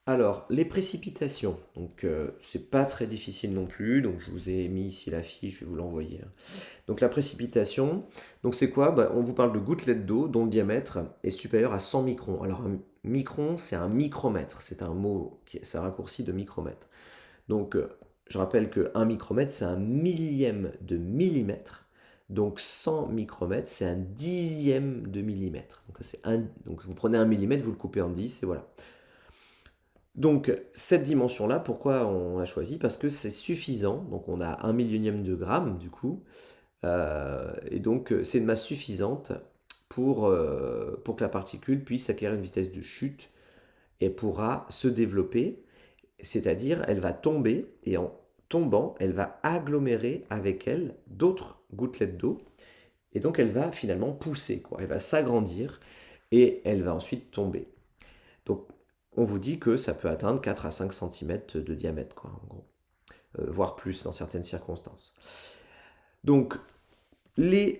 Alors, les précipitations, donc c'est pas très difficile non plus, donc je vous ai mis ici la fiche, je vais vous l'envoyer, hein. Donc la précipitation, donc c'est quoi? Bah, on vous parle de gouttelettes d'eau dont le diamètre est supérieur à 100 microns. Alors un micron, c'est un micromètre, c'est un mot, c'est un raccourci de micromètre. Donc je rappelle que un micromètre, c'est un millième de millimètre. Donc 100 micromètres, c'est un dixième de millimètre. Donc vous prenez un millimètre, vous le coupez en 10 et voilà. Donc cette dimension-là, pourquoi on l'a choisi? Parce que c'est suffisant. Donc on a un millionième de gramme du coup. Et donc c'est une masse suffisante pour que la particule puisse acquérir une vitesse de chute et pourra se développer. C'est-à-dire elle va tomber et en tombant, elle va agglomérer avec elle d'autres gouttelettes d'eau. Et donc elle va finalement pousser, quoi. Elle va s'agrandir et elle va ensuite tomber. Donc on vous dit que ça peut atteindre 4 à 5 cm de diamètre, quoi, en gros. Voire plus dans certaines circonstances. Donc, les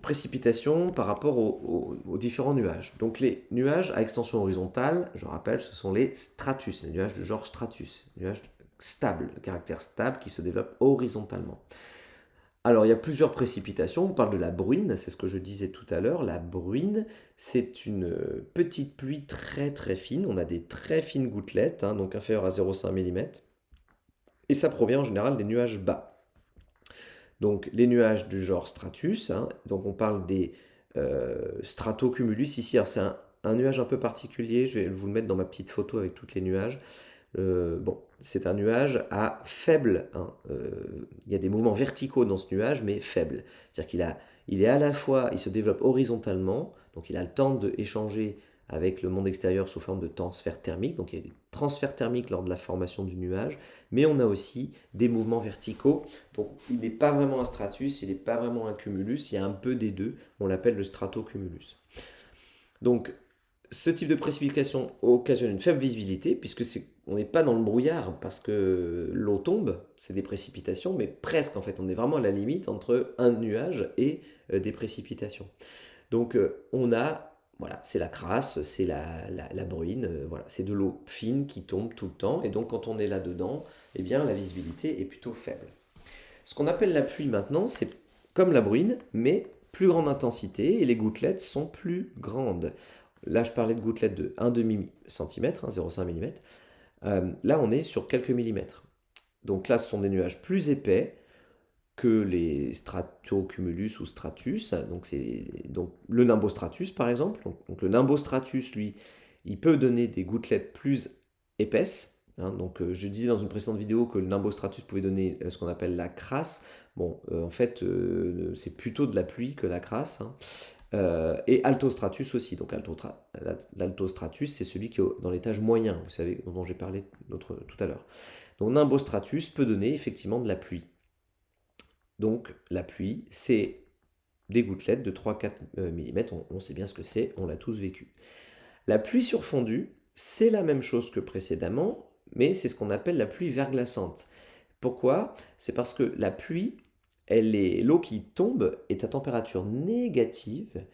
précipitations par rapport aux différents nuages. Donc, les nuages à extension horizontale, je rappelle, ce sont les stratus, les nuages de genre stratus, nuages stables, de caractère stable qui se développent horizontalement. Alors, il y a plusieurs précipitations. On vous parle de la bruine, c'est ce que je disais tout à l'heure. La bruine, c'est une petite pluie très très fine. On a des très fines gouttelettes, hein, donc inférieures à 0,5 mm. Et ça provient en général des nuages bas. Donc, les nuages du genre stratus, hein, donc on parle des stratocumulus ici. Alors, c'est un nuage un peu particulier. Je vais vous le mettre dans ma petite photo avec tous les nuages. Bon, c'est un nuage à faible, hein, il y a des mouvements verticaux dans ce nuage, mais faibles. C'est-à-dire il est à la fois, il se développe horizontalement, donc il a le temps d'échanger avec le monde extérieur sous forme de transfert thermique, donc il y a des transferts thermiques lors de la formation du nuage, mais on a aussi des mouvements verticaux, donc il n'est pas vraiment un stratus, il n'est pas vraiment un cumulus, il y a un peu des deux, on l'appelle le stratocumulus. Donc ce type de précipitation occasionne une faible visibilité, puisque on n'est pas dans le brouillard parce que l'eau tombe, c'est des précipitations, mais presque en fait, on est vraiment à la limite entre un nuage et des précipitations. Donc on a, voilà, c'est la crasse, c'est la bruine, voilà, c'est de l'eau fine qui tombe tout le temps, et donc quand on est là-dedans, eh bien la visibilité est plutôt faible. Ce qu'on appelle la pluie maintenant, c'est comme la bruine, mais plus grande intensité et les gouttelettes sont plus grandes. Là, je parlais de gouttelettes de 1 demi-centimètre, 0,5 mm. Là, on est sur quelques millimètres. Donc là, ce sont des nuages plus épais que les stratocumulus ou stratus. Donc, donc le nimbostratus, par exemple. Donc le nimbostratus, lui, il peut donner des gouttelettes plus épaisses, hein. Donc je disais dans une précédente vidéo que le nimbostratus pouvait donner ce qu'on appelle la crasse. Bon, en fait, c'est plutôt de la pluie que la crasse, hein. Et altostratus aussi. Donc l'altostratus, c'est celui qui est dans l'étage moyen, vous savez, dont j'ai parlé tout à l'heure. Donc nimbostratus peut donner effectivement de la pluie. Donc la pluie, c'est des gouttelettes de 3-4 mm, on sait bien ce que c'est, on l'a tous vécu. La pluie sur fondu, c'est la même chose que précédemment, mais c'est ce qu'on appelle la pluie verglaçante. Pourquoi? C'est parce que la pluie, l'eau qui tombe est à température négative.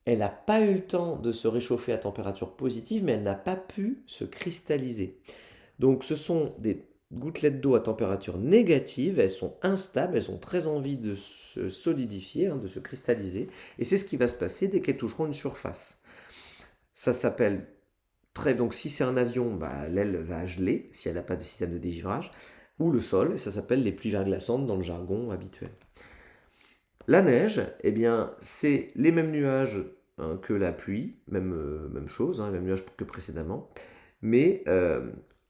Elle n'a pas eu le temps de se réchauffer à température positive, mais elle n'a pas pu se cristalliser. Donc ce sont des gouttelettes d'eau à température négative, elles sont instables, elles ont très envie de se solidifier, hein, de se cristalliser, et c'est ce qui va se passer dès qu'elles toucheront une surface. Ça s'appelle donc si c'est un avion, bah, l'aile va geler, si elle n'a pas de système de dégivrage, ou le sol, et ça s'appelle les pluies verglaçantes dans le jargon habituel. La neige, eh bien, c'est les mêmes nuages, hein, que la pluie, même chose, hein, les mêmes nuages que précédemment, mais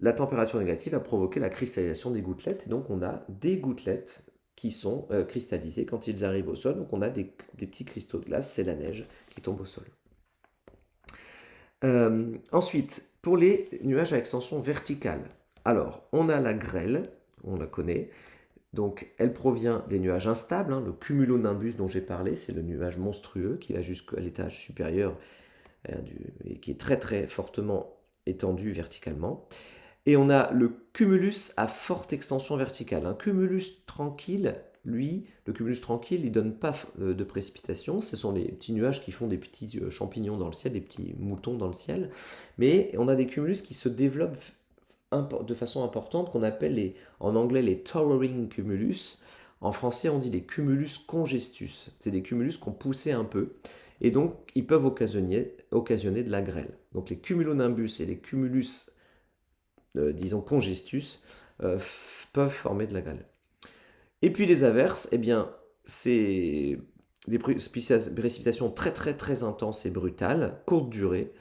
la température négative a provoqué la cristallisation des gouttelettes, et donc on a des gouttelettes qui sont cristallisées quand ils arrivent au sol, donc on a des petits cristaux de glace, c'est la neige qui tombe au sol. Ensuite, pour les nuages à extension verticale, alors on a la grêle, on la connaît, donc elle provient des nuages instables, hein, le cumulonimbus dont j'ai parlé, c'est le nuage monstrueux qui va jusqu'à l'étage supérieur et qui est très très fortement étendu verticalement. Et on a le cumulus à forte extension verticale. Un cumulus tranquille, lui, le cumulus tranquille, il donne pas de précipitations. Ce sont les petits nuages qui font des petits champignons dans le ciel, des petits moutons dans le ciel. Mais on a des cumulus qui se développent de façon importante, qu'on appelle en anglais les towering cumulus. En français, on dit les cumulus congestus. C'est des cumulus qu'on poussait un peu. Et donc, ils peuvent occasionner de la grêle. Donc, les cumulonimbus et les cumulus, disons, congestus, peuvent former de la grêle. Et puis, les averses, eh bien, c'est des précipitations très, très, très intenses et brutales, courte durée.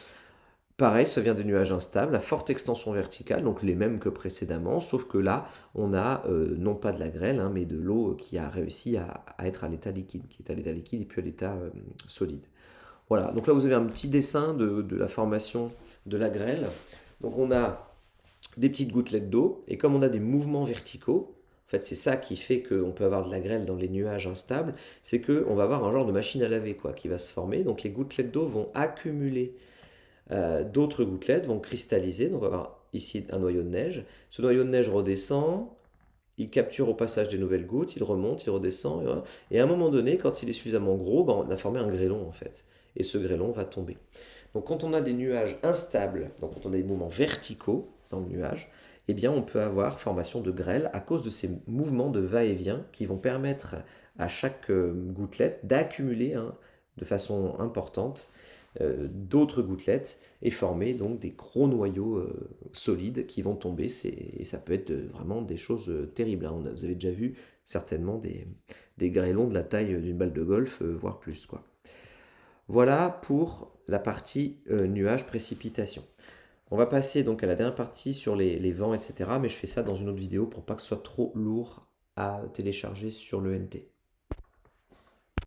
Pareil, ça vient des nuages instables, à forte extension verticale, donc les mêmes que précédemment, sauf que là, on a non pas de la grêle, hein, mais de l'eau qui a réussi à être à l'état liquide, qui est à l'état liquide et puis à l'état solide. Voilà, donc là vous avez un petit dessin de la formation de la grêle. Donc on a des petites gouttelettes d'eau, et comme on a des mouvements verticaux, en fait c'est ça qui fait qu'on peut avoir de la grêle dans les nuages instables, c'est qu'on va avoir un genre de machine à laver quoi, qui va se former, donc les gouttelettes d'eau vont accumuler d'autres gouttelettes, vont cristalliser, donc on va avoir ici un noyau de neige, ce noyau de neige redescend, il capture au passage des nouvelles gouttes, il remonte, il redescend, et, voilà. Et à un moment donné, quand il est suffisamment gros, ben, on a formé un grêlon en fait, et ce grêlon va tomber. Donc quand on a des nuages instables, donc quand on a des mouvements verticaux dans le nuage, eh bien on peut avoir formation de grêle à cause de ces mouvements de va-et-vient qui vont permettre à chaque gouttelette d'accumuler de façon importante d'autres gouttelettes et former donc des gros noyaux solides qui vont tomber. Et ça peut être vraiment des choses terribles, hein. Vous avez déjà vu certainement des grêlons de la taille d'une balle de golf, voire plus, quoi. Voilà pour la partie nuages, précipitation. On va passer donc à la dernière partie sur les vents, etc. Mais je fais ça dans une autre vidéo pour pas que ce soit trop lourd à télécharger sur le NT.